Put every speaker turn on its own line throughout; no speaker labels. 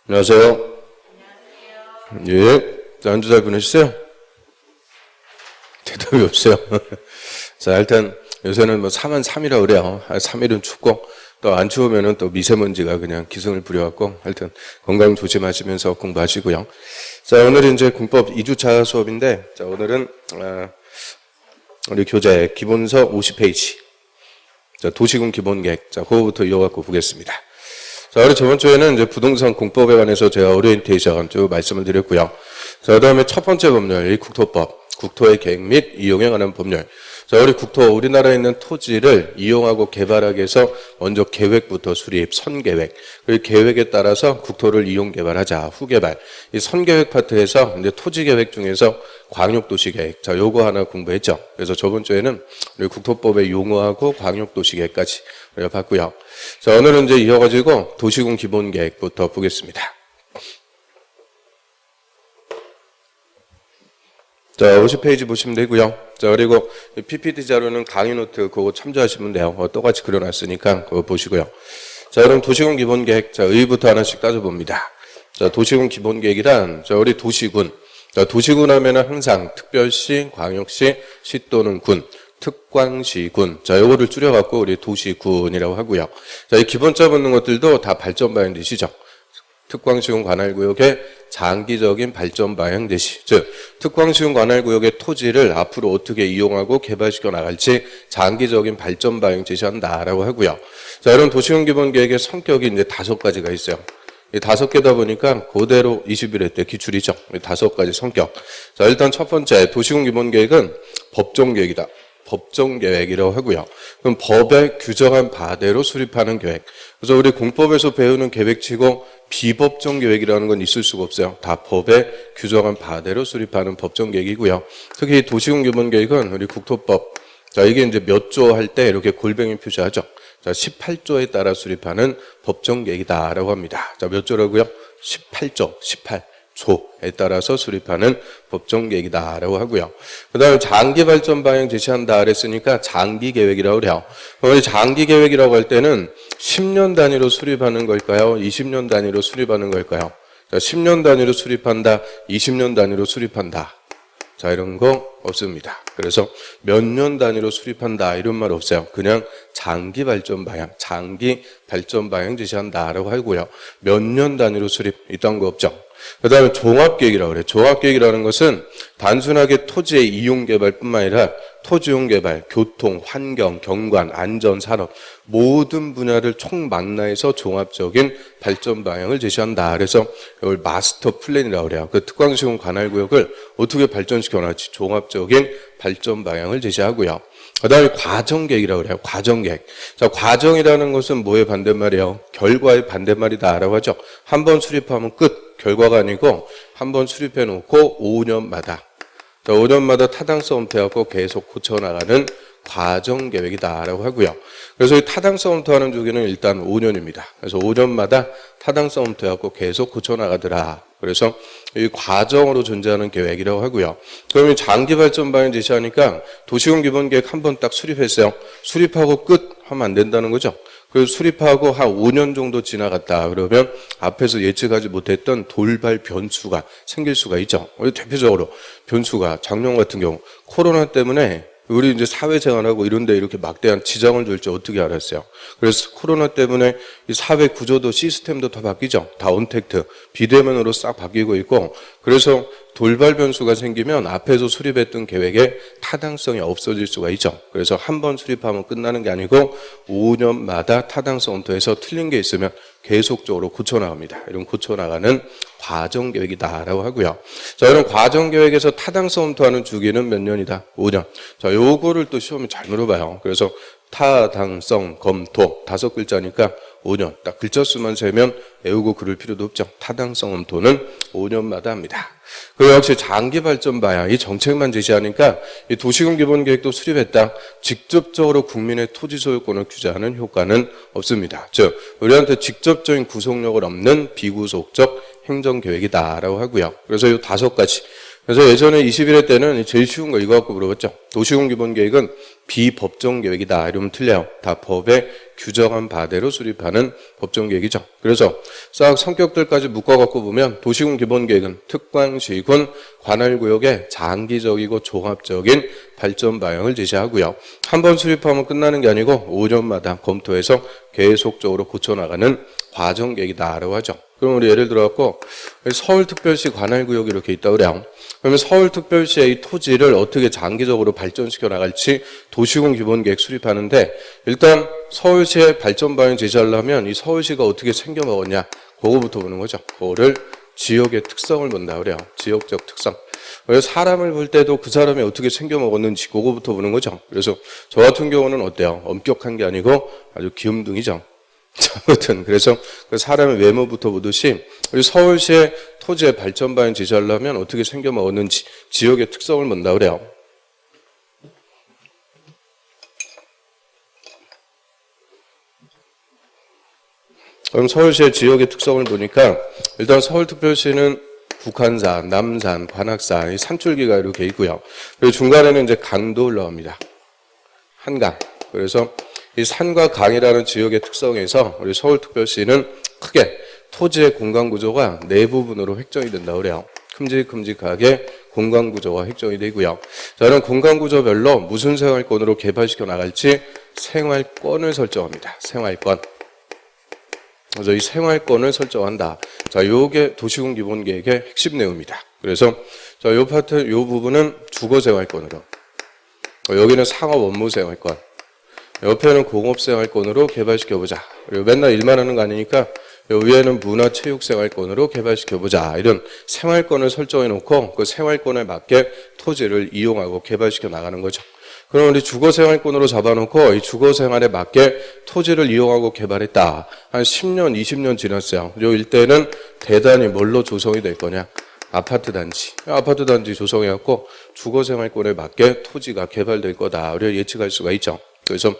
안녕하세요. 예. 자, 한 주 잘 보내셨어요? 대답이 없어요. 자, 일단 요새는 뭐 3한 3이라 그래요. 3일은 춥고 또 안 추우면은 또 미세먼지가 그냥 기승을 부려갖고 하여튼 건강 조심하시면서 공부하시고요. 자, 오늘은 이제 공법 2주차 수업인데, 자, 오늘은 우리 교재 기본서 50페이지. 자, 도시군 기본계획. 자, 그거부터 이어갖고 보겠습니다. 자, 우리 저번 주에는 이제 부동산 공법에 관해서 제가 오리엔테이션 쭉 말씀을 드렸고요. 자, 그 다음에 첫 번째 법률, 이 국토법, 국토의 계획 및 이용에 관한 법률. 자, 우리나라에 있는 토지를 이용하고 개발하기 위해서 먼저 계획부터 수립, 선계획. 그리고 계획에 따라서 국토를 이용 개발하자, 후개발. 이 선계획 파트에서 이제 토지 계획 중에서 광역도시계획. 자, 요거 하나 공부했죠. 그래서 저번 주에는 우리 국토법의 용어하고 광역도시계획까지 우리가 봤고요. 자, 오늘은 이제 이어가지고 도시군 기본계획부터 보겠습니다. 자, 50페이지 보시면 되고요. 자, 그리고 PPT 자료는 강의 노트 그거 참조하시면 돼요. 똑같이 그려놨으니까 그거 보시고요. 자, 그럼 도시군 기본계획. 자, 의부터 하나씩 따져봅니다. 자, 도시군 기본계획이란, 자, 우리 도시군. 자, 도시군 하면은 항상 특별시, 광역시, 시 또는 군. 특광시군. 자, 요거를 줄여갖고 우리 도시군이라고 하고요. 자, 이 기본자 붙는 것들도 다 발전 방향 제시죠. 특광시군 관할구역의 장기적인 발전 방향 제시. 즉, 특광시군 관할구역의 토지를 앞으로 어떻게 이용하고 개발시켜 나갈지 장기적인 발전 방향 제시한다라고 하고요. 자, 이런 도시군 기본계획의 성격이 이제 5가지가 있어요. 이 5개다 보니까 그대로 21회 때 기출이죠. 5가지 성격. 자, 일단 첫 번째, 도시군 기본계획은 법정계획이다. 법정계획이라고 하고요. 그럼 법에 규정한 바대로 수립하는 계획. 그래서 우리 공법에서 배우는 계획치고 비법정계획이라는 건 있을 수가 없어요. 다 법에 규정한 바대로 수립하는 법정계획이고요. 특히 도시군 기본계획은 우리 국토법. 자, 이게 이제 몇 조 할 때 이렇게 골뱅이 표시하죠. 자, 18조에 따라 수립하는 법정계획이다라고 합니다. 자, 몇 조라고요? 18조, 18조에 따라서 수립하는 법정계획이다라고 하고요. 그 다음에 장기발전 방향 제시한다 그랬으니까 장기계획이라고 그래요. 우리 장기계획이라고 할 때는 10년 단위로 수립하는 걸까요? 20년 단위로 수립하는 걸까요? 자, 10년 단위로 수립한다, 20년 단위로 수립한다. 자, 이런 거 없습니다. 그래서 몇 년 단위로 수립한다 이런 말 없어요. 그냥 장기 발전 방향 제시한다라고 하고요. 몇 년 단위로 수립 이딴 거 없죠. 그 다음에 종합계획이라고 그래요. 종합계획이라는 것은 단순하게 토지의 이용개발뿐만 아니라 토지용개발, 교통, 환경, 경관, 안전, 산업 모든 분야를 총망라해서 종합적인 발전 방향을 제시한다. 그래서 이걸 마스터 플랜이라고 그래요. 그 특광시군 관할구역을 어떻게 발전시켜 나갈지 종합적인 발전 방향을 제시하고요. 그 다음에 과정계획이라고 그래요. 과정계획. 자, 과정이라는 것은 뭐의 반대말이에요? 결과의 반대말이다라고 하죠. 한번 수립하면 끝. 결과가 아니고 한번 수립해 놓고 5년마다. 자, 5년마다 타당성 검토하고 계속 고쳐나가는 과정계획이다라고 하고요. 그래서 이 타당성 검토하는 주기는 일단 5년입니다. 그래서 5년마다 타당성 검토하고 계속 고쳐나가더라. 그래서 이 과정으로 존재하는 계획이라고 하고요. 그러면 장기 발전 방향 제시하니까 도시군 기본계획 한번 딱 수립했어요. 수립하고 끝 하면 안 된다는 거죠. 그래서 수립하고 한 5년 정도 지나갔다 그러면 앞에서 예측하지 못했던 돌발 변수가 생길 수가 있죠. 대표적으로 변수가 작년 같은 경우 코로나 때문에 우리 이제 사회생활하고 이런 데 이렇게 막대한 지장을 줄지 어떻게 알았어요? 그래서 코로나 때문에 이 사회 구조도 시스템도 다 바뀌죠. 다 언택트, 비대면으로 싹 바뀌고 있고 그래서 돌발 변수가 생기면 앞에서 수립했던 계획에 타당성이 없어질 수가 있죠. 그래서 한 번 수립하면 끝나는 게 아니고 5년마다 타당성 검토해서 틀린 게 있으면 계속적으로 고쳐나갑니다. 이런 고쳐나가는 과정계획이다라고 하고요. 자, 이런 과정계획에서 타당성 검토하는 주기는 몇 년이다? 5년. 자, 요거를 또 시험에 잘 물어봐요. 그래서 타당성 검토 5글자니까 5년. 딱 글자 수만 세면 외우고 그럴 필요도 없죠. 타당성 검토는 5년마다 합니다. 그리고 역시 장기 발전 방향, 이 정책만 제시하니까 이 도시군 기본계획도 수립했다. 직접적으로 국민의 토지 소유권을 규제하는 효과는 없습니다. 즉, 우리한테 직접적인 구속력을 없는 비구속적 행정계획이다라고 하고요. 그래서 이 5가지. 그래서 예전에 21회 때는 제일 쉬운 거 이거 갖고 물어봤죠. 도시군 기본계획은 비법정 계획이다 이러면 틀려요. 다 법에 규정한 바대로 수립하는 법정 계획이죠. 그래서 싹 성격들까지 묶어갖고 보면 도시군 기본계획은 특광시군 관할구역의 장기적이고 종합적인 발전 방향을 제시하고요. 한번 수립하면 끝나는 게 아니고 5년마다 검토해서 계속적으로 고쳐나가는 과정계획이다라고 하죠. 그럼 우리 예를 들어갖고 서울특별시 관할구역이 이렇게 있다고 그래요. 그러면 서울특별시의 이 토지를 어떻게 장기적으로 발전시켜 나갈지 도시군 기본계획 수립하는데, 일단 서울시의 발전 방향 제시하려면 이 서울시가 어떻게 생겨먹었냐 그거부터 보는 거죠. 그거를 지역의 특성을 본다 그래요. 지역적 특성. 그래서 사람을 볼 때도 그 사람이 어떻게 생겨먹었는지 그거부터 보는 거죠. 그래서 저 같은 경우는 어때요? 엄격한 게 아니고 아주 귀염둥이죠. 아무튼 그래서 그 사람의 외모부터 보듯이 우리 서울시의 토지의 발전 방향 제시하려면 어떻게 생겨먹었는지 지역의 특성을 본다 그래요. 그럼 서울시의 지역의 특성을 보니까 일단 서울특별시는 북한산, 남산, 관악산 이 산줄기가 이렇게 있고요. 그리고 중간에는 이제 강도 흘러갑니다. 한강. 그래서 이 산과 강이라는 지역의 특성에서 우리 서울특별시는 크게 토지의 공간구조가 네 부분으로 획정이 된다고 그래요. 큼직큼직하게 공간구조가 획정이 되고요. 자, 이런 공간구조별로 무슨 생활권으로 개발시켜 나갈지 생활권을 설정합니다. 생활권. 그래서 이 생활권을 설정한다. 자, 요게 도시군 기본계획의 핵심 내용입니다. 그래서 자, 요 파트, 요 부분은 주거생활권으로. 여기는 상업 업무 생활권. 옆에는 공업생활권으로 개발시켜보자. 그리고 맨날 일만 하는 거 아니니까 위에는 문화체육생활권으로 개발시켜보자. 이런 생활권을 설정해놓고 그 생활권에 맞게 토지를 이용하고 개발시켜 나가는 거죠. 그럼 우리 주거생활권으로 잡아놓고 이 주거생활에 맞게 토지를 이용하고 개발했다. 한 10년, 20년 지났어요. 이 일대는 대단히 뭘로 조성이 될 거냐? 아파트 단지. 아파트 단지 조성해갖고 주거생활권에 맞게 토지가 개발될 거다. 우리가 예측할 수가 있죠. 그래서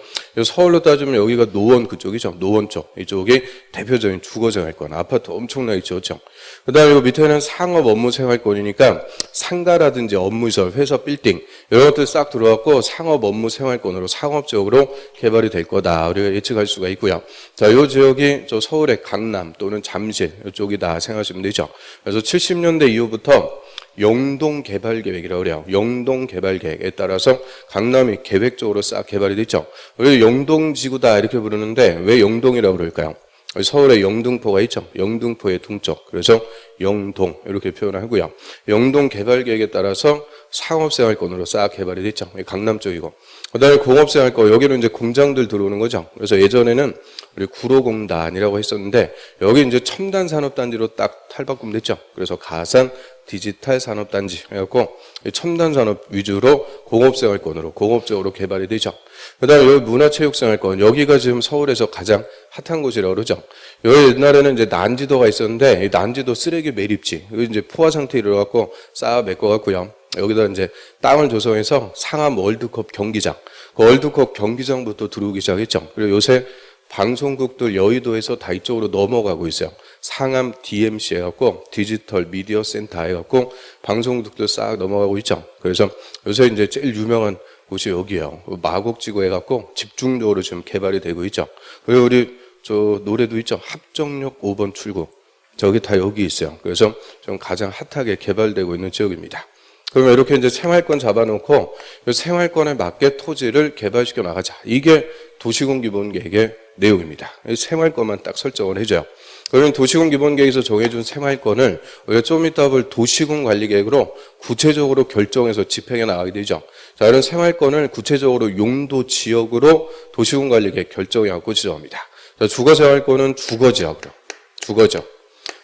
서울로 따지면 여기가 노원 그쪽이죠. 노원 쪽. 이쪽이 대표적인 주거생활권. 아파트 엄청나게 지었죠. 그 다음에 이 밑에는 상업 업무 생활권이니까 상가라든지 업무시설, 회사 빌딩 이런 것들 싹 들어왔고 상업 업무 생활권으로 상업적으로 개발이 될 거다. 우리가 예측할 수가 있고요. 자, 이 지역이 저 서울의 강남 또는 잠실 이쪽이다 생각하시면 되죠. 그래서 70년대 이후부터 영동개발계획이라고 그래요. 영동개발계획에 따라서 강남이 계획적으로 싹 개발이 됐죠. 왜 영동지구다 이렇게 부르는데 왜 영동이라고 그럴까요? 서울에 영등포가 있죠. 영등포의 동쪽. 그래서 영동 이렇게 표현하고요. 영동개발계획에 따라서 상업생활권으로 싹 개발이 됐죠. 강남 쪽이고. 그 다음에 공업생활권, 여기는 이제 공장들 들어오는 거죠. 그래서 예전에는 우리 구로공단이라고 했었는데 여기 이제 첨단 산업단지로 딱 탈바꿈 됐죠. 그래서 가산 디지털 산업단지 해갖고 첨단 산업 위주로 공업생활권으로 공업적으로 개발이 되죠. 그 다음에 여기 문화체육생활권, 여기가 지금 서울에서 가장 핫한 곳이라고 그러죠. 여기 옛날에는 이제 난지도가 있었는데 이 난지도 쓰레기 매립지, 여기 이제 포화 상태에 이르갖고 쌓아 메꿔갖고요. 여기다 이제 땅을 조성해서 상암 월드컵 경기장, 그 월드컵 경기장부터 들어오기 시작했죠. 그리고 요새 방송국들 여의도에서 다 이쪽으로 넘어가고 있어요. 상암 DMC 해갖고 디지털 미디어 센터 해갖고 방송국들 싹 넘어가고 있죠. 그래서 요새 이제 제일 유명한 곳이 여기예요. 마곡지구 해갖고 집중적으로 지금 개발이 되고 있죠. 그리고 우리 저 노래도 있죠. 합정역 5번 출구. 저기 다 여기 있어요. 그래서 좀 가장 핫하게 개발되고 있는 지역입니다. 그러면 이렇게 이제 생활권 잡아놓고 생활권에 맞게 토지를 개발시켜 나가자. 이게 도시군 기본계획의 내용입니다. 생활권만 딱 설정을 해줘요. 그러면 도시군 기본계획에서 정해준 생활권을 우리가 좀 이따 볼 도시군 관리계획으로 구체적으로 결정해서 집행해 나가게 되죠. 자, 이런 생활권을 구체적으로 용도 지역으로 도시군 관리계획 결정해갖고 지정합니다. 자, 주거생활권은 주거지역으로, 주거지역.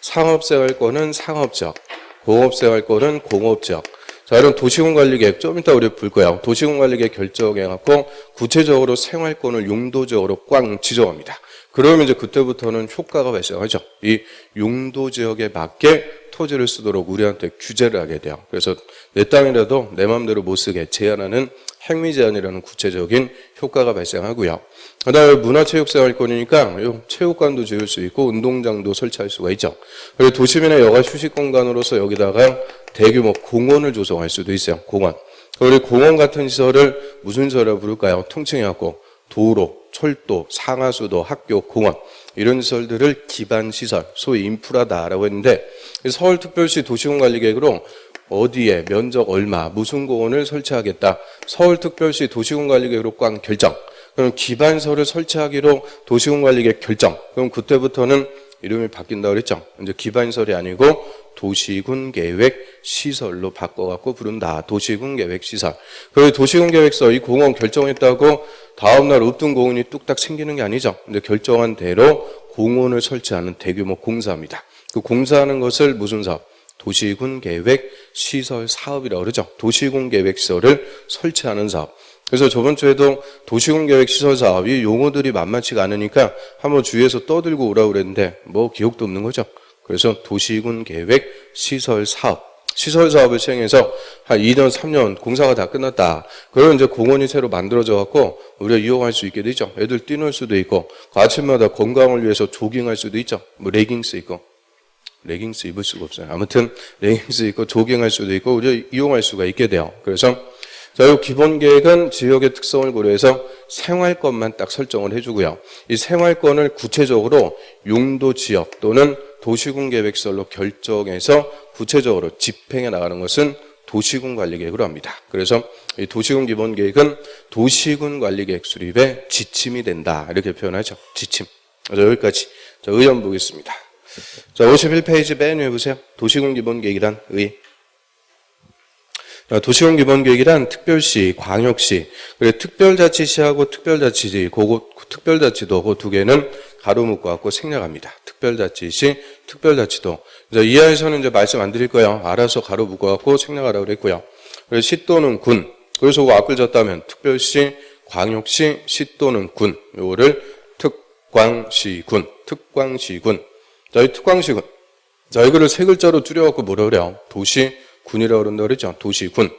상업생활권은 상업지역. 공업생활권은 공업지역. 자, 이런 도시군 관리계획 좀 이따 우리 볼 거예요. 도시군 관리계획 결정해갖고 구체적으로 생활권을 용도적으로 꽝 지정합니다. 그러면 이제 그때부터는 효과가 발생하죠. 이 용도 지역에 맞게 토지를 쓰도록 우리한테 규제를 하게 돼요. 그래서 내 땅이라도 내 마음대로 못 쓰게 제한하는 행위 제한이라는 구체적인 효과가 발생하고요. 그 다음에 문화체육생활권이니까 체육관도 지을 수 있고 운동장도 설치할 수가 있죠. 그리고 도시민의 여가 휴식 공간으로서 여기다가 대규모 공원을 조성할 수도 있어요. 공원. 그리고 공원 같은 시설을 무슨 시설이라고 부를까요? 통칭해갖고 도로, 철도, 상하수도, 학교, 공원 이런 시설들을 기반시설, 소위 인프라다라고 했는데 서울특별시 도시공관리계획으로 어디에 면적 얼마, 무슨 공원을 설치하겠다. 서울특별시 도시공관리계획으로 꽝 결정. 그럼 기반시설을 설치하기로 도시공관리계획 결정. 그럼 그때부터는 이름이 바뀐다고 그랬죠. 이제 기반시설이 아니고 도시군계획시설로 바꿔갖고 부른다. 도시군계획시설. 그리고 도시군계획서 이 공원 결정했다고 다음날 없던 공원이 뚝딱 생기는 게 아니죠. 이제 결정한 대로 공원을 설치하는 대규모 공사입니다. 그 공사하는 것을 무슨 사업? 도시군계획시설 사업이라고 그러죠. 도시군계획시설을 설치하는 사업. 그래서 저번 주에도 도시군계획시설 사업, 이 용어들이 만만치가 않으니까 한번 주위에서 떠들고 오라고 그랬는데 뭐 기억도 없는 거죠. 그래서 도시군계획시설 사업, 시설 사업을 시행해서 한 2년, 3년 공사가 다 끝났다. 그러면 이제 공원이 새로 만들어져 갖고 우리가 이용할 수 있게 되죠. 애들 뛰놀 수도 있고, 아침마다 건강을 위해서 조깅할 수도 있죠. 뭐 레깅스 있고. 레깅스 입을 수가 없어요. 아무튼 레깅스 입고 조깅할 수도 있고 우리가 이용할 수가 있게 돼요. 그래서 자, 이 기본 계획은 지역의 특성을 고려해서 생활권만 딱 설정을 해주고요. 이 생활권을 구체적으로 용도 지역 또는 도시군 계획설로 결정해서 구체적으로 집행해 나가는 것은 도시군 관리계획으로 합니다. 그래서 이 도시군 기본 계획은 도시군 관리계획 수립의 지침이 된다. 이렇게 표현하죠. 지침. 자, 여기까지. 자, 의견 보겠습니다. 자, 51페이지 맨 위에 보세요. 도시군 기본 계획이란 의. 도시군 기본 계획이란 특별시, 광역시, 그리고 특별자치시하고 특별자치지, 특별자치도 그 두 개는 가로 묶어갖고 생략합니다. 특별자치시, 특별자치도. 이하에서는 이제 말씀 안 드릴 거예요. 알아서 가로 묶어갖고 생략하라고 그랬고요. 그래서 시 또는 군. 그래서 그 앞글 졌다면 특별시, 광역시, 시 또는 군. 요거를 특광시군, 특광시군. 자, 이 특광시군. 자, 이거를 세 글자로 줄여갖고 뭐라 그래요? 도시군이라고 그런다 그랬죠? 도시군.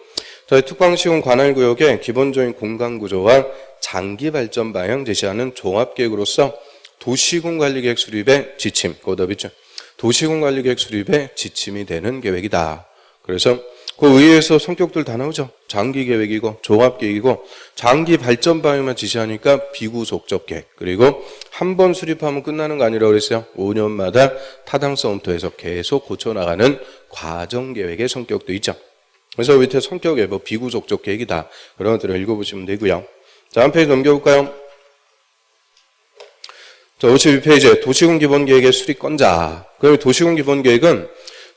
자, 이 특광시군 관할구역의 기본적인 공간구조와 장기 발전 방향 제시하는 종합계획으로서 도시군 관리계획 수립의 지침, 그거다 있죠? 도시군 관리계획 수립의 지침이 되는 계획이다. 그래서 그 의회에서 성격들 다 나오죠. 장기 계획이고 종합계획이고 장기 발전 방향만 지시하니까 비구속적 계획. 그리고 한 번 수립하면 끝나는 거 아니라고 그랬어요. 5년마다 타당성 검토해서 계속 고쳐나가는 과정계획의 성격도 있죠. 그래서 밑에 성격에 뭐 비구속적 계획이다. 그런 것들을 읽어보시면 되고요. 자, 한 페이지 넘겨볼까요? 자, 52페이지에 도시군 기본계획의 수립권자. 그럼 도시군 기본계획은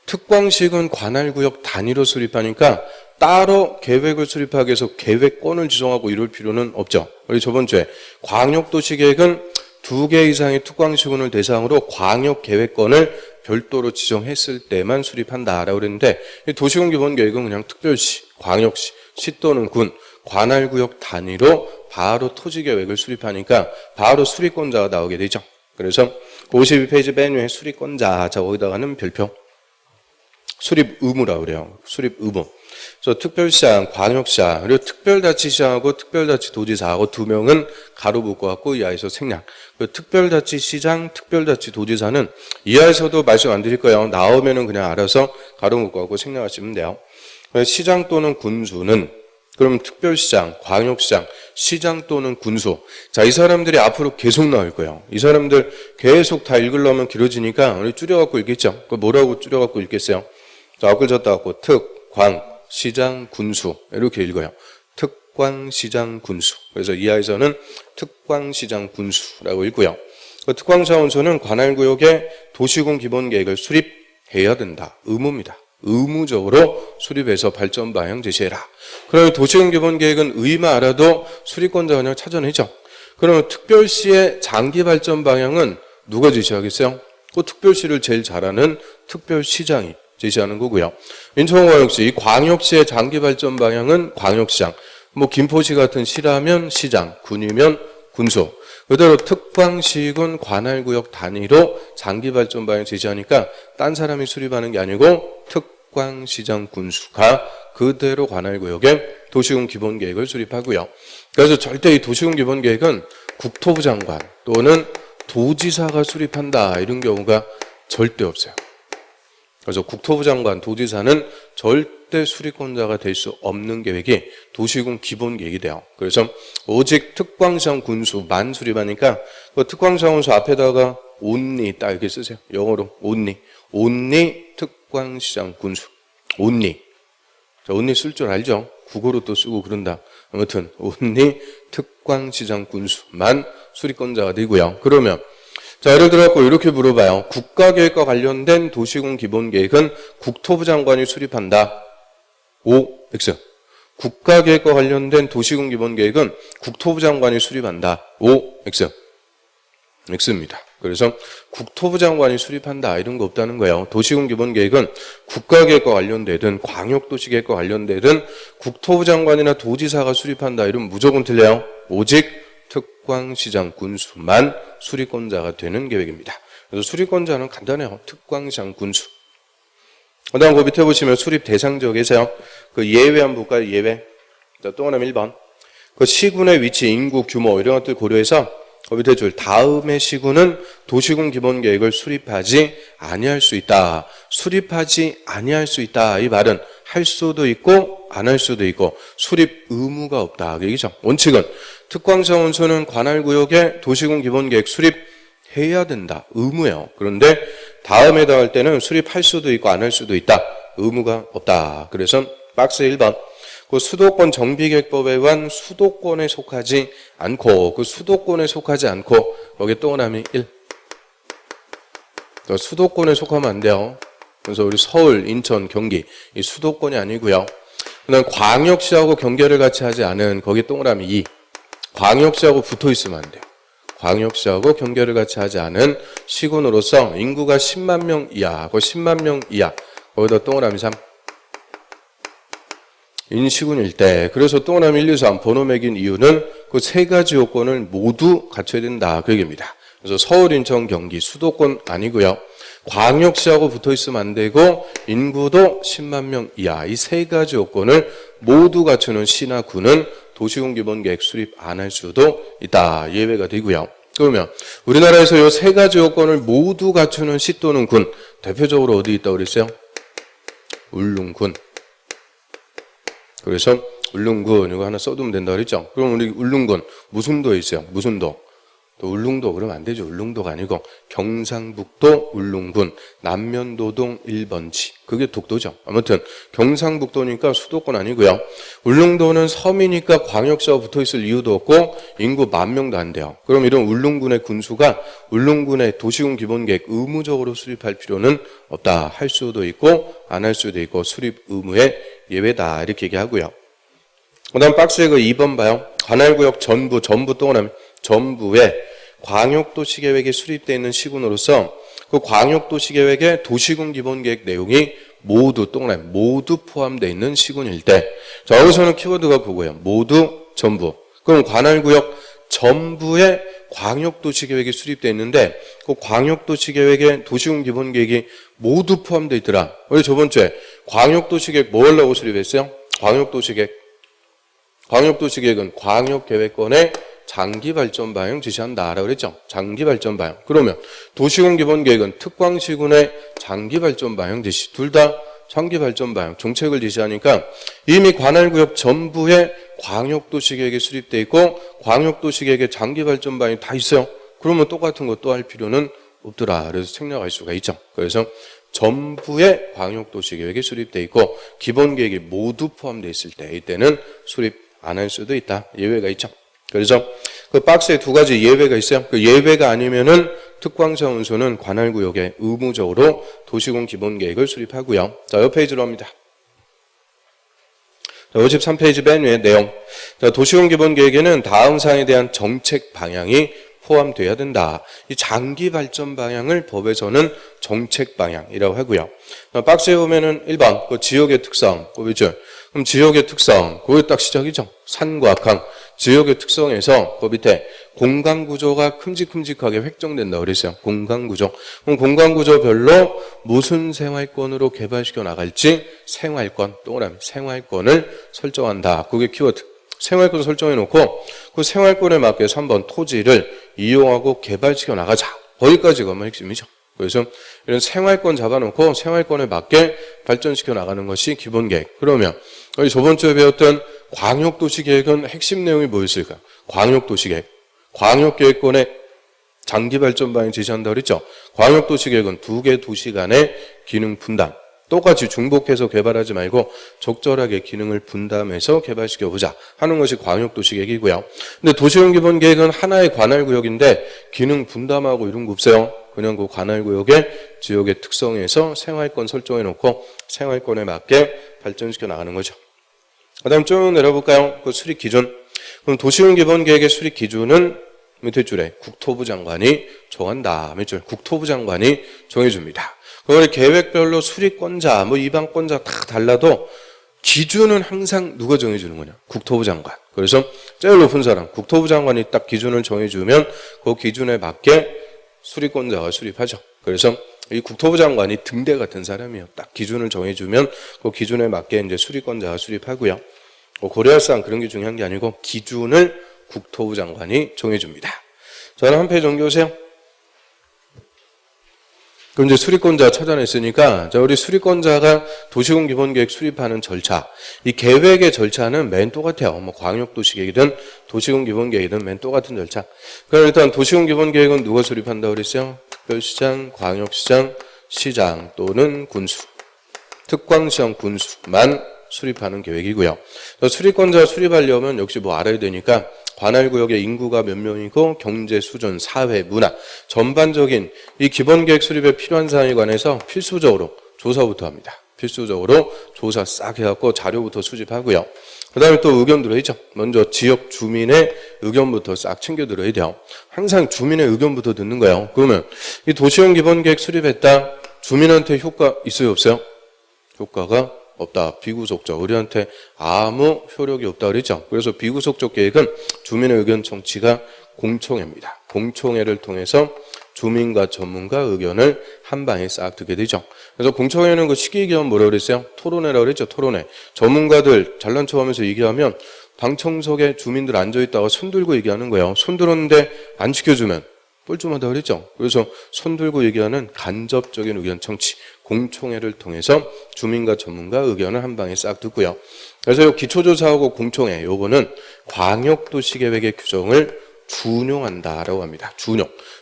특광시군 관할구역 단위로 수립하니까 따로 계획을 수립하기 위해서 계획권을 지정하고 이럴 필요는 없죠. 우리 저번 주에 광역도시계획은 2개 이상의 특광시군을 대상으로 광역계획권을 별도로 지정했을 때만 수립한다라고 그랬는데 도시군 기본계획은 그냥 특별시, 광역시, 시 또는 군, 관할구역 단위로 바로 토지계획을 수립하니까 바로 수립권자가 나오게 되죠. 그래서 52페이지 맨 위에 수립권자, 자 거기다가는 별표 수립 의무라고 그래요. 수립 의무. 그래서 특별시장, 광역시장, 그리고 특별자치시장하고 특별자치도지사하고 두 명은 가로 묶어갖고 이하에서 생략. 특별자치시장, 특별자치도지사는 이하에서도 말씀 안 드릴 거예요. 나오면은 그냥 알아서 가로 묶어갖고 생략하시면 돼요. 시장 또는 군수는 그럼 특별시장, 광역시장, 시장 또는 군수. 자, 이 사람들이 앞으로 계속 나올 거예요. 이 사람들 계속 다 읽으려면 길어지니까 우리 줄여갖고 읽겠죠. 그 뭐라고 줄여갖고 읽겠어요? 자, 앞글 졌다 갖고 특, 광, 시장, 군수 이렇게 읽어요. 특광, 시장, 군수. 그래서 이하에서는 특광, 시장, 군수라고 읽고요. 그 특광 차원소는 관할구역에 도시군 기본계획을 수립해야 된다. 의무입니다. 의무적으로 수립해서 발전 방향 제시해라. 그러면 도시군 기본계획은 의만 알아도 수립권자가 그냥 찾아내죠. 그러면 특별시의 장기 발전 방향은 누가 제시하겠어요? 그 특별시를 제일 잘하는 특별시장이 제시하는 거고요. 인천광역시, 이 광역시의 장기 발전 방향은 광역시장, 뭐 김포시 같은 시라면 시장, 군이면 군수. 그대로 특광시군 관할구역 단위로 장기 발전 방향 제시하니까 딴 사람이 수립하는 게 아니고 특광시장 군수가 그대로 관할구역에 도시군 기본계획을 수립하고요. 그래서 절대 이 도시군 기본계획은 국토부 장관 또는 도지사가 수립한다 이런 경우가 절대 없어요. 그래서 국토부 장관, 도지사는 절대 수리권자가 될 수 없는 계획이 도시군 기본 계획이 돼요. 그래서 오직 특광시장 군수만 수립하니까 그 특광시장 군수 앞에다가 only 딱 이렇게 쓰세요. 영어로 only 특광시장 군수. only. 자, only 쓸 줄 알죠? 국어로 또 쓰고 그런다. 아무튼 only 특광시장 군수만 수리권자가 되고요. 그러면 자, 예를 들어서 이렇게 물어봐요. 국가계획과 관련된 도시군 기본계획은 국토부 장관이 수립한다. O, X. 국가계획과 관련된 도시군 기본계획은 국토부 장관이 수립한다. O, X. X입니다. 그래서 국토부 장관이 수립한다 이런 거 없다는 거예요. 도시군 기본계획은 국가계획과 관련되든 광역도시계획과 관련되든 국토부 장관이나 도지사가 수립한다 이러면 무조건 틀려요. 오직 특광시장 군수만 수리권자가 되는 계획입니다. 그래서 수리권자는 간단해요. 특광시장 군수. 그 다음 그 밑에 보시면 수립 대상 지역에서요. 그 예외 한번 볼까요? 예외. 자, 또 하나 1번. 그 시군의 위치, 인구, 규모 이런 것들 고려해서 그 밑에 줄 다음의 시군은 도시군 기본계획을 수립하지 아니할 수 있다. 수립하지 아니할 수 있다. 이 말은 할 수도 있고 안 할 수도 있고 수립 의무가 없다. 그 얘기죠. 원칙은 특광시장 원수는 관할구역에 도시군 기본계획 수립해야 된다. 의무예요. 그런데 다음에다 할 때는 수립할 수도 있고 안 할 수도 있다. 의무가 없다. 그래서 박스 1번. 그 수도권 정비계획법에 의한 수도권에 속하지 않고 그 수도권에 속하지 않고 거기에 동그라미 1. 수도권에 속하면 안 돼요. 그래서 우리 서울, 인천, 경기 이 수도권이 아니고요. 그다음 광역시하고 경계를 같이 하지 않은 거기에 동그라미 2. 광역시하고 붙어 있으면 안 돼요. 광역시하고 경계를 같이 하지 않은 시군으로서 인구가 10만 명 이하, 그 10만 명 이하 거기다 동그라미 3. 인시군일 때 그래서 동그라미 1, 2, 3 번호 매긴 이유는 그 세 가지 요건을 모두 갖춰야 된다 그 얘기입니다. 그래서 서울, 인천, 경기 수도권 아니고요. 광역시하고 붙어 있으면 안 되고 인구도 10만 명 이하 이 세 가지 요건을 모두 갖추는 시나 군은 도시군 기본계획 수립 안 할 수도 있다. 예외가 되고요. 그러면 우리나라에서 이 세 가지 요건을 모두 갖추는 시 또는 군 대표적으로 어디 있다고 그랬어요? 울릉군. 그래서 울릉군 이거 하나 써두면 된다 그랬죠? 그럼 우리 울릉군 무슨 도에 있어요? 무슨 도? 또 울릉도 그러면 안 되죠. 울릉도가 아니고 경상북도 울릉군 남면도동 1번지 그게 독도죠. 아무튼 경상북도니까 수도권 아니고요. 울릉도는 섬이니까 광역시와 붙어있을 이유도 없고 인구 10,000명도 안 돼요. 그럼 이런 울릉군의 군수가 울릉군의 도시군 기본계획 의무적으로 수립할 필요는 없다. 할 수도 있고 안 할 수도 있고 수립 의무의 예외다 이렇게 얘기하고요. 그 다음 박스에 그 2번 봐요. 관할구역 전부 동그라미 전부에 광역도시계획이 수립되어 있는 시군으로서 그 광역도시계획에 도시군 기본계획 내용이 모두 동그라미 모두 포함되어 있는 시군일 때 자, 여기서는 키워드가 그거예요. 모두 전부. 그럼 관할구역 전부에 광역도시계획이 수립되어 있는데 그 광역도시계획에 도시군 기본계획이 모두 포함되어 있더라. 우리 저번주에 광역도시계획 뭐 하려고 수립했어요? 광역도시계획은 광역계획권의 장기발전 방향 지시한다라고 그랬죠. 장기발전 방향. 그러면 도시군 기본계획은 특광시군의 장기발전 방향 지시. 둘 다 장기발전 방향 정책을 지시하니까 이미 관할구역 전부에 광역도시계획이 수립되어 있고 광역도시계획의 장기발전 방향이 다 있어요. 그러면 똑같은 거 또 할 필요는 없더라. 그래서 생략할 수가 있죠. 그래서 전부에 광역도시계획이 수립되어 있고 기본계획이 모두 포함되어 있을 때 이때는 수립 안 할 수도 있다. 예외가 있죠. 그래서 그 박스에 두 가지 예외가 있어요. 그 예외가 아니면은 특광시장 원수는 관할구역에 의무적으로 도시군 기본계획을 수립하고요. 자, 옆 페이지로 합니다. 자, 53페이지 맨 위에 내용. 자, 도시군 기본계획에는 다음 사항에 대한 정책 방향이 포함돼야 된다. 이 장기 발전 방향을 법에서는 정책 방향이라고 하고요. 자, 박스에 보면은 1번 그 지역의 특성, 그렇죠? 그럼 지역의 특성, 그게 딱 시작이죠. 산과 강, 지역의 특성에서 그 밑에 공간구조가 큼직큼직하게 획정된다 그랬어요. 공간구조. 그럼 공간구조별로 무슨 생활권으로 개발시켜 나갈지 생활권, 동그라미 생활권을 설정한다. 그게 키워드. 생활권 설정해 놓고 그 생활권에 맞게 3번 토지를 이용하고 개발시켜 나가자. 거기까지가 핵심이죠. 그래서 이런 생활권 잡아놓고 생활권에 맞게 발전시켜 나가는 것이 기본계획. 그러면 우리 저번 주에 배웠던 광역도시계획은 핵심 내용이 뭐였을까요? 광역도시계획. 광역계획권의 장기발전방향 제시한다고 그랬죠? 광역도시계획은 두 개 도시 간의 기능 분담. 똑같이 중복해서 개발하지 말고 적절하게 기능을 분담해서 개발시켜보자 하는 것이 광역도시계획이고요. 근데 도시군기본계획은 하나의 관할구역인데 기능 분담하고 이런 거 없어요. 그냥 그 관할구역의 지역의 특성에서 생활권 설정해놓고 생활권에 맞게 발전시켜 나가는 거죠. 그 다음 쭉 내려볼까요? 그 수립 기준. 그럼 도시군기본계획의 수립 기준은 밑에 줄에 국토부 장관이 정한다. 밑 줄 국토부 장관이 정해줍니다. 그걸 계획별로 수립권자, 이방권자 다 달라도 기준은 항상 누가 정해주는 거냐? 국토부 장관. 그래서 제일 높은 사람, 국토부 장관이 딱 기준을 정해주면 그 기준에 맞게 수립권자가 수립하죠. 그래서 이 국토부 장관이 등대 같은 사람이에요. 딱 기준을 정해주면 그 기준에 맞게 이제 수립권자가 수립하고요. 고려할 사항 그런 게 중요한 게 아니고 기준을 국토부 장관이 정해줍니다. 저는 한 페이지 넘겨오세요. 그럼 이제 수립권자 찾아냈으니까, 자, 우리 수립권자가 도시군 기본계획 수립하는 절차. 이 계획의 절차는 맨 똑같아요. 광역도시계획이든 도시군 기본계획이든 맨 똑같은 절차. 그럼 일단 도시군 기본계획은 누가 수립한다고 그랬어요? 특별시장, 광역시장, 시장 또는 군수. 특광시장, 군수만 수립하는 계획이고요. 수립권자 수립하려면 역시 알아야 되니까 관할구역의 인구가 몇 명이고 경제 수준, 사회, 문화 전반적인 이 기본계획 수립에 필요한 사항에 관해서 필수적으로 조사부터 합니다. 필수적으로 조사 싹 해갖고 자료부터 수집하고요. 그 다음에 또 의견 들어야죠. 먼저 지역 주민의 의견부터 싹 챙겨 들어야 돼요. 항상 주민의 의견부터 듣는 거예요. 그러면 이 도시형 기본계획 수립했다. 주민한테 효과 있어요, 없어요? 효과가 없다. 비구속적. 우리한테 아무 효력이 없다 그랬죠. 그래서 비구속적 계획은 주민의 의견 청취가 공청회입니다. 공청회를 통해서 주민과 전문가 의견을 한 방에 싹 듣게 되죠. 그래서 공청회는 그 시기기하면 뭐라고 그랬어요? 토론회라고 그랬죠. 토론회. 전문가들 잘난 척하면서 얘기하면 방청석에 주민들 앉아있다가 손 들고 얘기하는 거예요. 손 들었는데 안 지켜주면 뻘쭘하다고 그랬죠. 그래서 손 들고 얘기하는 간접적인 의견 청취. 공청회를 통해서 주민과 전문가 의견을 한 방에 싹 듣고요. 그래서 이 기초조사하고 공청회, 요거는 광역도시계획의 규정을 준용한다라고 합니다.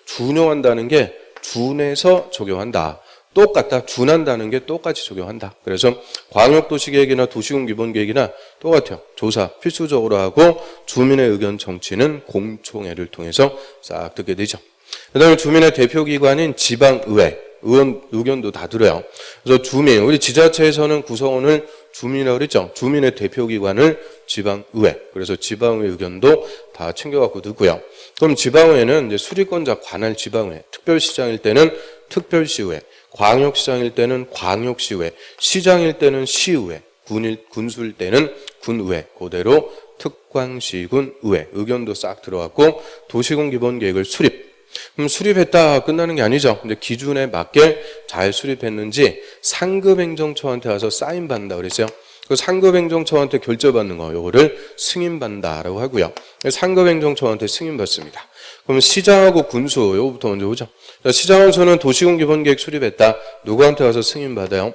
준용한다는 게 준해서 적용한다. 똑같다. 준한다는 게 똑같이 적용한다. 그래서 광역도시계획이나 도시군기본계획이나 똑같아요. 조사 필수적으로 하고 주민의 의견 청취는 공청회를 통해서 싹 듣게 되죠. 그 다음에 주민의 대표기관인 지방의회, 의견도 다 들어요. 그래서 주민, 우리 지자체에서는 구성원을 주민이라고 그랬죠. 주민의 대표기관을 지방의회. 그래서 지방의회 의견도 다 챙겨갖고 듣고요. 그럼 지방의회는 이제 수립권자 관할 지방의회, 특별시장일 때는 특별시의회, 광역시장일 때는 광역시의회, 시장일 때는 시의회, 군수일 때는 군의회, 그대로 특광시군의회 의견도 싹 들어갔고 도시군 기본계획을 수립. 그럼 수립했다 끝나는 게 아니죠. 이제 기준에 맞게 잘 수립했는지 상급행정처한테 와서 사인받는다 그랬어요. 그 상급행정처한테 결재받는 거 요거를 승인받는다라고 하고요. 상급행정처한테 승인받습니다. 그럼 시장하고 군수 요거부터 먼저 보죠. 시장원수는 도시군 기본계획 수립했다. 누구한테 와서 승인받아요?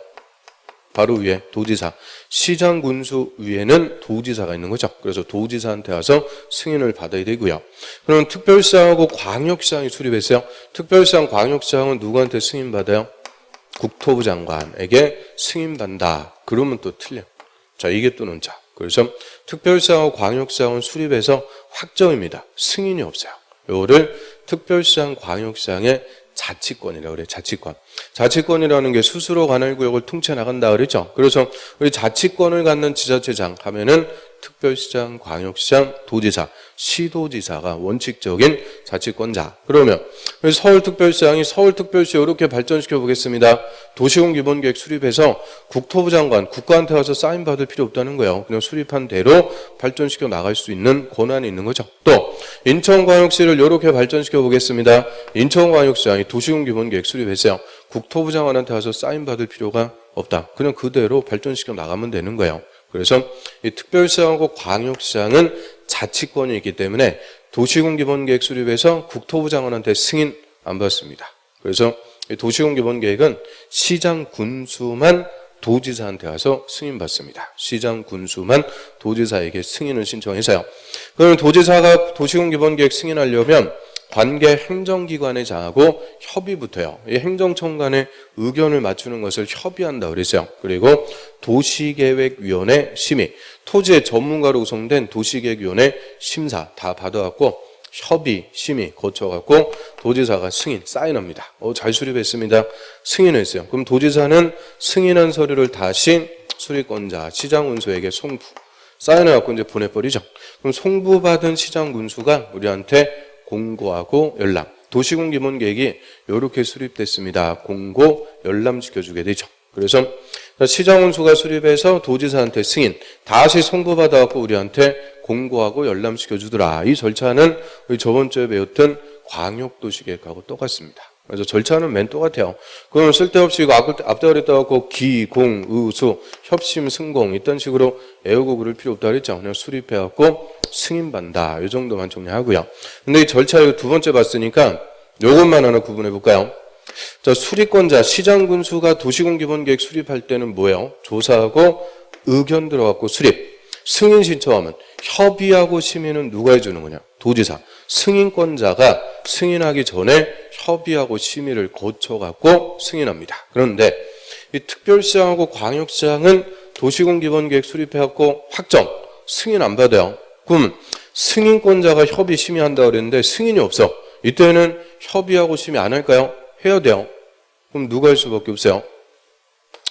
바로 위에 도지사. 시장 군수 위에는 도지사가 있는 거죠. 그래서 도지사한테 와서 승인을 받아야 되고요. 그럼 특별시장하고 광역시장이 수립했어요. 특별시장, 광역시장은 누구한테 승인받아요? 국토부 장관에게 승인받는다. 그러면 또 틀려. 자, 이게 또 논자. 그래서 특별시장하고 광역시장은 수립해서 확정입니다. 승인이 없어요. 이거를 특별시장, 광역시장의 자치권이라고 그래요. 자치권. 자치권이라는 게 스스로 관할구역을 통째 나간다 그랬죠. 그래서 우리 자치권을 갖는 지자체장 하면은 특별시장, 광역시장, 도지사, 시도지사가 원칙적인 자치권자. 그러면 서울특별시장이 서울특별시 이렇게 발전시켜 보겠습니다. 도시군 기본계획 수립해서 국토부 장관, 국가한테 와서 사인 받을 필요 없다는 거예요. 그냥 수립한 대로 발전시켜 나갈 수 있는 권한이 있는 거죠. 또 인천광역시를 이렇게 발전시켜 보겠습니다. 인천광역시장이 도시군 기본계획 수립했어요. 국토부 장관한테 와서 사인 받을 필요가 없다. 그냥 그대로 발전시켜 나가면 되는 거예요. 그래서 이 특별시장하고 광역시장은 자치권이 있기 때문에 도시군 기본계획 수립에서 국토부 장관한테 승인 안 받습니다. 그래서 이 도시군 기본계획은 시장 군수만 도지사한테 가서 승인받습니다. 시장 군수만 도지사에게 승인을 신청해서요. 그러면 도지사가 도시군 기본계획 승인하려면 관계 행정기관의 장하고 협의부터요. 이 행정청 간의 의견을 맞추는 것을 협의한다 그랬어요. 그리고 도시계획위원회 심의, 토지의 전문가로 구성된 도시계획위원회 심사 다 받아갖고 협의, 심의 거쳐갖고 도지사가 승인, 사인합니다. 잘 수립했습니다. 승인했어요. 그럼 도지사는 승인한 서류를 다시 수립권자, 시장군수에게 송부, 사인해갖고 이제 보내버리죠. 그럼 송부받은 시장군수가 우리한테 공고하고 열람. 도시군 기본계획이 이렇게 수립됐습니다. 공고, 열람시켜주게 되죠. 그래서 시장군수가 수립해서 도지사한테 승인, 다시 송부받아갖고 우리한테 공고하고 열람시켜주더라. 이 절차는 우리 저번 주에 배웠던 광역도시계획하고 똑같습니다. 그래서 절차는 맨 똑같아요. 그러면 쓸데없이 이거 앞다 그랬다고 기, 공, 의, 수, 협심, 승공 이런 식으로 애우고 그럴 필요 없다 그랬죠. 그냥 수립해갖고 승인받는다. 이 정도만 정리하고요. 근데 이 절차 이거 두 번째 봤으니까 요것만 하나 구분해 볼까요? 자, 수립권자, 시장군수가 도시군 기본계획 수립할 때는 뭐예요? 조사하고 의견 들어갖고 수립. 승인 신청하면 협의하고 심의는 누가 해주는 거냐? 도지사. 승인권자가 승인하기 전에 협의하고 심의를 거쳐갖고 승인합니다. 그런데 이 특별시장하고 광역시장은 도시군 기본계획 수립해갖고 확정, 승인 안 받아요. 그럼 승인권자가 협의 심의한다 그랬는데 승인이 없어. 이때는 협의하고 심의 안 할까요? 해야 돼요. 그럼 누가 할 수밖에 없어요?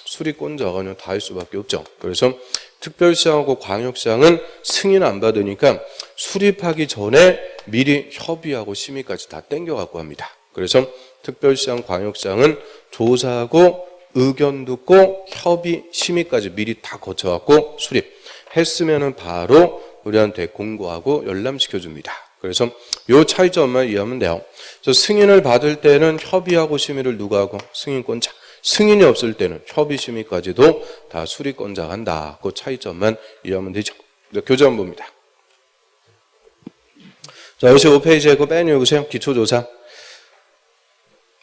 수립권자가 그냥 다 할 수밖에 없죠. 그래서 특별시장하고 광역시장은 승인 안 받으니까 수립하기 전에 미리 협의하고 심의까지 다 땡겨갖고 합니다. 그래서 특별시장, 광역시장은 조사하고 의견 듣고 협의, 심의까지 미리 다 거쳐갖고 수립했으면은 바로 우리한테 공고하고 열람시켜줍니다. 그래서 요 차이점만 이해하면 돼요. 그래서 승인을 받을 때는 협의하고 심의를 누가 하고? 승인권자. 승인이 없을 때는 협의, 심의까지도 다 수립권자가 한다. 그 차이점만 이해하면 되죠. 교재 한번 봅니다. 자, 55페이지에 그거 빼내보세요. 기초조사.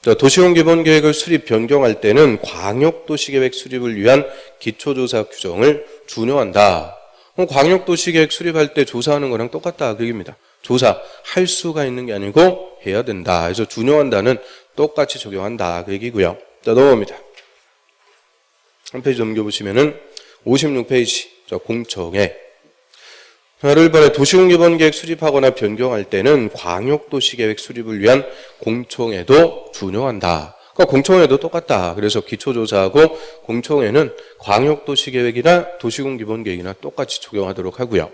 자, 도시군 기본계획을 수립 변경할 때는 광역도시계획 수립을 위한 기초조사 규정을 준용한다. 그럼 광역도시계획 수립할 때 조사하는 거랑 똑같다. 그 얘기입니다. 조사할 수가 있는 게 아니고 해야 된다. 그래서 준용한다는 똑같이 적용한다. 그 얘기고요. 자, 넘어갑니다. 한 페이지 넘겨보시면은 56페이지. 자, 공청회. 예를 들어 도시군 기본계획 수립하거나 변경할 때는 광역도시계획 수립을 위한 공청회도 준용한다. 그러니까 공청회도 똑같다. 그래서 기초조사하고 공청회는 광역도시계획이나 도시군 기본계획이나 똑같이 적용하도록 하고요.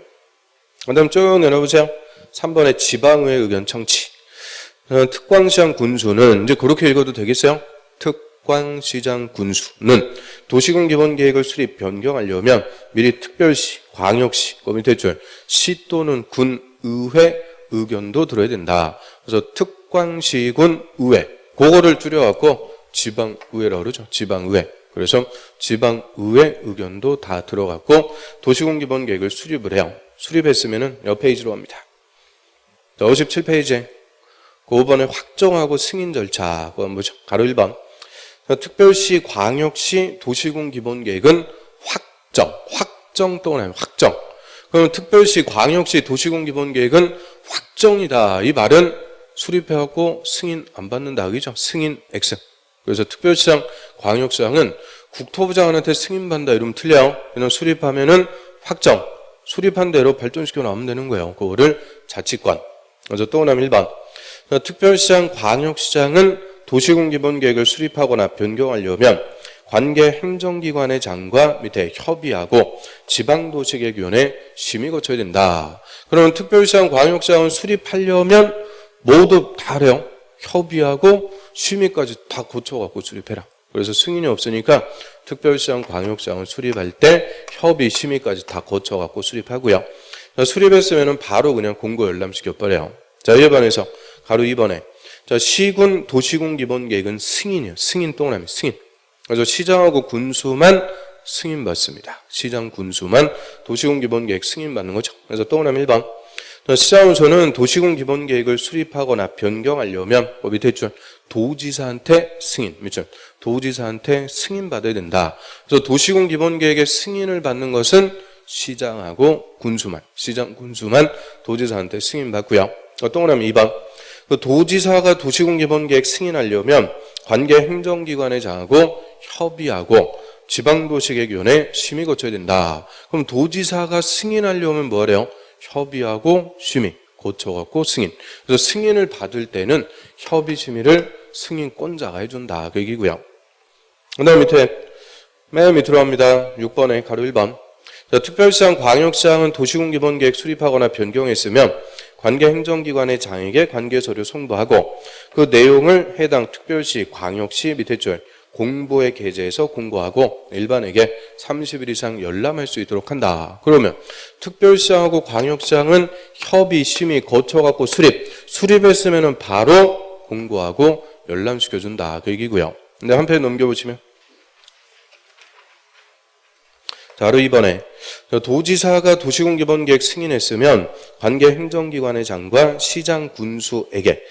그 다음 쭉 내려보세요. 3번에 지방의회 의견 청취. 특광시장 군수는 이제 그렇게 읽어도 되겠어요? 특광시장 군수는 도시군 기본계획을 수립 변경하려면 미리 특별시, 광역시, 그 밑에 줄 시 또는 군의회 의견도 들어야 된다. 그래서 특광시군 의회 그거를 줄여갖고 지방의회라고 그러죠. 지방의회. 그래서 지방의회 의견도 다 들어갔고 도시군 기본계획을 수립을 해요. 수립했으면은 옆 페이지로 갑니다. 57페이지에 그 5번에 확정하고 승인 절차 그건 뭐죠? 가로 1번. 특별시, 광역시, 도시군 기본계획은 확정 또는 아니면 확정. 그러면 특별시, 광역시, 도시군 기본계획은 확정이다. 이 말은 수립해갖고 승인 안 받는다. 그죠? 승인 X. 그래서 특별시장, 광역시장은 국토부 장관한테 승인받는다 이러면 틀려요. 그냥 수립하면은 확정. 수립한 대로 발전시켜 나오면 되는 거예요. 그거를 자치권. 그래서 또 하나 1번. 특별시장, 광역시장은 도시군 기본계획을 수립하거나 변경하려면 관계 행정기관의 장과 밑에 협의하고 지방도시계획위원회 심의 거쳐야 된다. 그러면 특별시장, 광역시장은 수립하려면 모두 다 해요. 협의하고 심의까지 다 거쳐갖고 수립해라. 그래서 승인이 없으니까 특별시장, 광역시장을 수립할 때 협의, 심의까지 다 거쳐갖고 수립하고요. 수립했으면 바로 그냥 공고 열람시켜버려요. 자, 1번에서 가로 2번에 자, 시군, 도시군 기본계획은 승인이에요. 승인 동그라미, 승인. 그래서 시장하고 군수만 승인받습니다. 시장, 군수만 도시군 기본계획 승인받는 거죠. 그래서 동그라미 1번. 시장운수는 도시군 기본계획을 수립하거나 변경하려면 밑에 줄 도지사한테 승인, 밑줄 도지사한테 승인받아야 된다. 그래서 도시군 기본계획의 승인을 받는 것은 시장하고 군수만, 시장 군수만 도지사한테 승인받고요. 동그라미 2번. 도지사가 도시군 기본계획 승인하려면 관계 행정기관의 장하고 협의하고 지방도시계획위원회 심의 거쳐야 된다. 그럼 도지사가 승인하려면 뭐래요? 협의하고 심의 거쳐갖고 승인. 그래서 승인을 받을 때는 협의 심의를 승인권자가 해준다. 그 얘기고요. 그 다음 맨 밑으로 갑니다. 6번에 가로 1번. 특별시장, 광역시장은 도시군 기본계획 수립하거나 변경했으면 관계 행정기관의 장에게 관계서류 송부하고 그 내용을 해당 특별시, 광역시 밑에 줄 공보에 게재해서 공고하고 일반에게 30일 이상 열람할 수 있도록 한다. 그러면 특별시장하고 광역시장은 협의, 심의 거쳐갖고 수립했으면 바로 공고하고 열람시켜준다. 그 얘기고요. 근데 한 페이지 넘겨보시면 자, 바로 이번에 도지사가 도시군 기본계획 승인했으면 관계 행정기관의 장과 시장 군수에게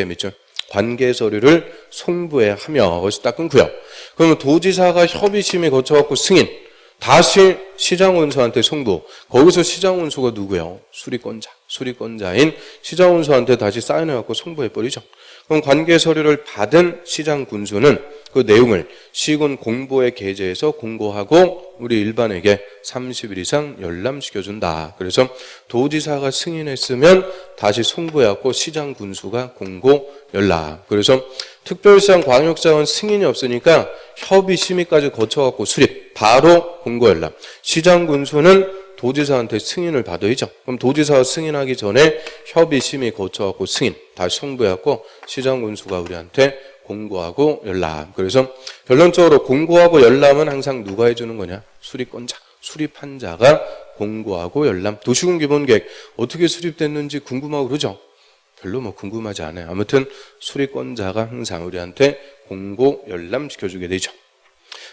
밑줄 관계 서류를 송부해야 하며 거기서 딱 끊고요. 그러면 도지사가 협의 심의 거쳐갖고 승인, 다시 시장원수한테 송부. 거기서 시장원수가 누구예요? 수리권자인 시장원수한테 다시 사인해갖고 송부해버리죠. 그럼 관계 서류를 받은 시장 군수는 그 내용을 시군 공보에 게재해서 공고하고 우리 일반에게 30일 이상 열람시켜준다. 그래서 도지사가 승인했으면 다시 송부해갖고 시장 군수가 공고 열람. 그래서 특별시장, 광역시장은 승인이 없으니까 협의 심의까지 거쳐갖고 수립, 바로 공고 열람. 시장 군수는 도지사한테 승인을 받아야죠. 그럼 도지사가 승인하기 전에 협의 심의 거쳐갖고 승인, 다시 송부해갖고 시장 군수가 우리한테 공고하고 열람. 그래서 결론적으로 공고하고 열람은 항상 누가 해주는 거냐? 수립권자. 수립한 자가 공고하고 열람. 도시군 기본계획 어떻게 수립됐는지 궁금하고 그러죠? 별로 궁금하지 않아요. 아무튼 수립권자가 항상 우리한테 공고 열람 시켜주게 되죠.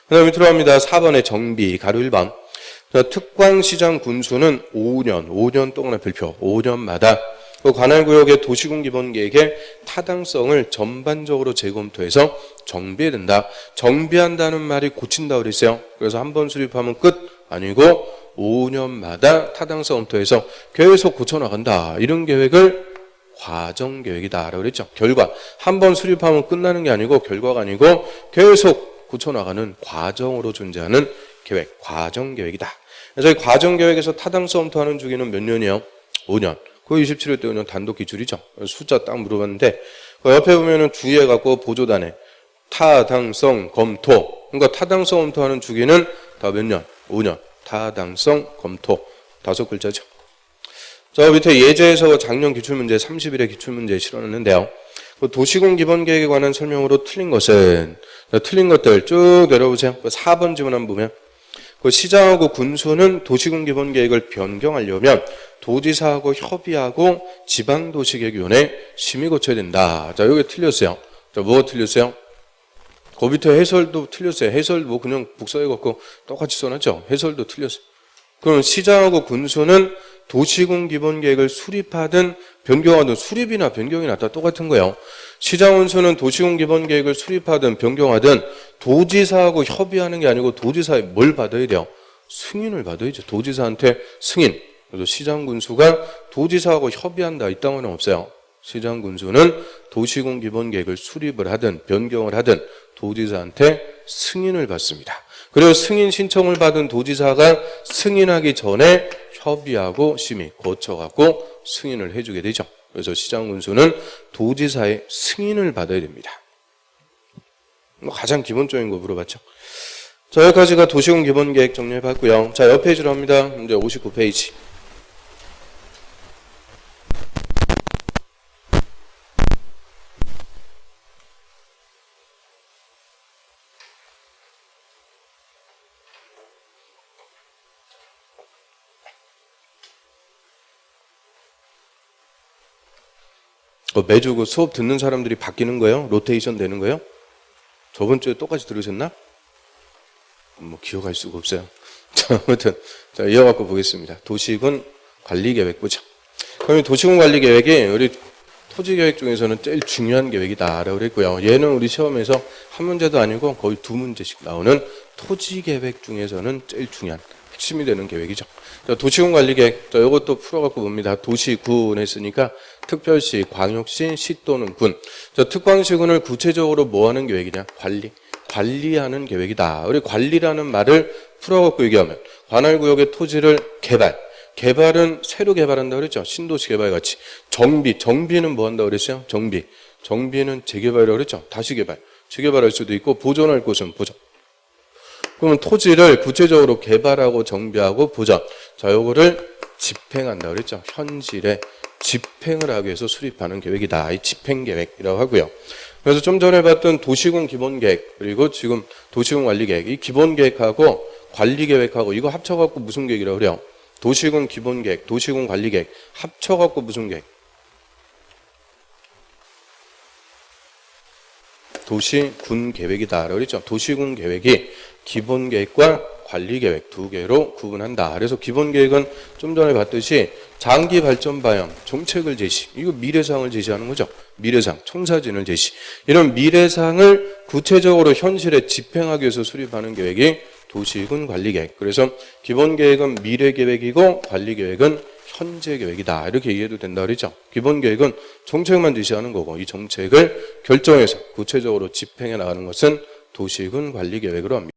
그 다음에 들어갑니다. 4번의 정비 가로 1번. 특광시장 군수는 5년 동안의 별표 5년마다 그 관할구역의 도시군 기본계획의 타당성을 전반적으로 재검토해서 정비해야 된다. 정비한다는 말이 고친다 그랬어요. 그래서 한 번 수립하면 끝 아니고 5년마다 타당성 검토해서 계속 고쳐나간다. 이런 계획을 과정계획이다 라고 그랬죠. 결과 한 번 수립하면 끝나는 게 아니고 결과가 아니고 계속 고쳐나가는 과정으로 존재하는 계획, 과정계획이다. 그래서 이 과정계획에서 타당성 검토하는 주기는 몇 년이요? 5년. 그 27회 때 5년 단독 기출이죠. 숫자 딱 물어봤는데 그 옆에 보면은 주의해갖고 보조단에 타당성 검토. 그러니까 타당성 검토하는 주기는 다 몇 년? 5년. 타당성 검토. 5글자죠. 저 밑에 예제에서 작년 기출문제 30일의 기출문제 실어놨는데요. 그 도시군 기본계획에 관한 설명으로 틀린 것은 틀린 것들 쭉 내려보세요. 4번 지문 한번 보면 그 시장하고 군수는 도시군 기본계획을 변경하려면 도지사하고 협의하고 지방도시계획위원회 심의 거쳐야 된다. 자, 여기 틀렸어요. 자, 뭐가 틀렸어요? 그 밑에 해설도 틀렸어요. 해설 그냥 복사해갖고 똑같이 써놨죠. 해설도 틀렸어요. 그럼 시장하고 군수는 도시군 기본계획을 수립하든 변경하든 수립이나 변경이나 다 똑같은 거예요. 시장원수는 도시군 기본계획을 수립하든 변경하든 도지사하고 협의하는 게 아니고 도지사에 뭘 받아야 돼요? 승인을 받아야죠. 도지사한테 승인. 그래서 시장군수가 도지사하고 협의한다. 이따위는 없어요. 시장군수는 도시군 기본계획을 수립을 하든 변경을 하든 도지사한테 승인을 받습니다. 그리고 승인 신청을 받은 도지사가 승인하기 전에 협의하고 심의 거쳐갖고 승인을 해주게 되죠. 그래서 시장군수는 도지사의 승인을 받아야 됩니다. 가장 기본적인 거 물어봤죠. 자, 여기까지가 도시군 기본계획 정리해봤고요. 자, 옆 페이지로 합니다. 이제 59페이지. 매주 그 수업 듣는 사람들이 바뀌는 거예요? 로테이션 되는 거예요? 저번 주에 똑같이 들으셨나? 기억할 수가 없어요. 자, 아무튼 자, 이어갖고 보겠습니다. 도시군 관리계획 보죠. 그럼 도시군 관리계획이 우리 토지계획 중에서는 제일 중요한 계획이다라고 그랬고요. 얘는 우리 시험에서 한 문제도 아니고 거의 두 문제씩 나오는 토지계획 중에서는 제일 중요한 핵심이 되는 계획이죠. 자, 도시군 관리계획, 자, 이것도 풀어갖고 봅니다. 도시군 했으니까 특별시, 광역시, 시 또는 군. 자, 특광시군을 구체적으로 뭐 하는 계획이냐? 관리하는 계획이다. 우리 관리라는 말을 풀어갖고 얘기하면 관할구역의 토지를 개발은 새로 개발한다고 그랬죠. 신도시 개발 같이. 정비는 뭐 한다고 그랬어요? 정비는 재개발이라고 그랬죠. 다시 재개발할 수도 있고 보존할 곳은 보존. 그러면 토지를 구체적으로 개발하고 정비하고 보존. 자, 요거를 집행한다고 그랬죠. 현실에 집행을 하기 위해서 수립하는 계획이다. 이 집행계획이라고 하고요. 그래서 좀 전에 봤던 도시군 기본계획 그리고 지금 도시군 관리계획 이 기본계획하고 관리계획하고 이거 합쳐갖고 무슨 계획이라고 그래요? 도시군 기본계획, 도시군 관리계획 합쳐갖고 무슨 계획? 도시군 계획이다. 그랬죠. 도시군 계획이 기본계획과 관리계획 두 개로 구분한다. 그래서 기본계획은 좀 전에 봤듯이 장기 발전 방향, 정책을 제시. 이거 미래상을 제시하는 거죠. 미래상, 청사진을 제시. 이런 미래상을 구체적으로 현실에 집행하기 위해서 수립하는 계획이 도시군 관리계획. 그래서 기본계획은 미래계획이고 관리계획은 현재계획이다. 이렇게 이해해도 된다 그랬죠. 기본계획은 정책만 제시하는 거고 이 정책을 결정해서 구체적으로 집행해 나가는 것은 도시군 관리계획으로 합니다.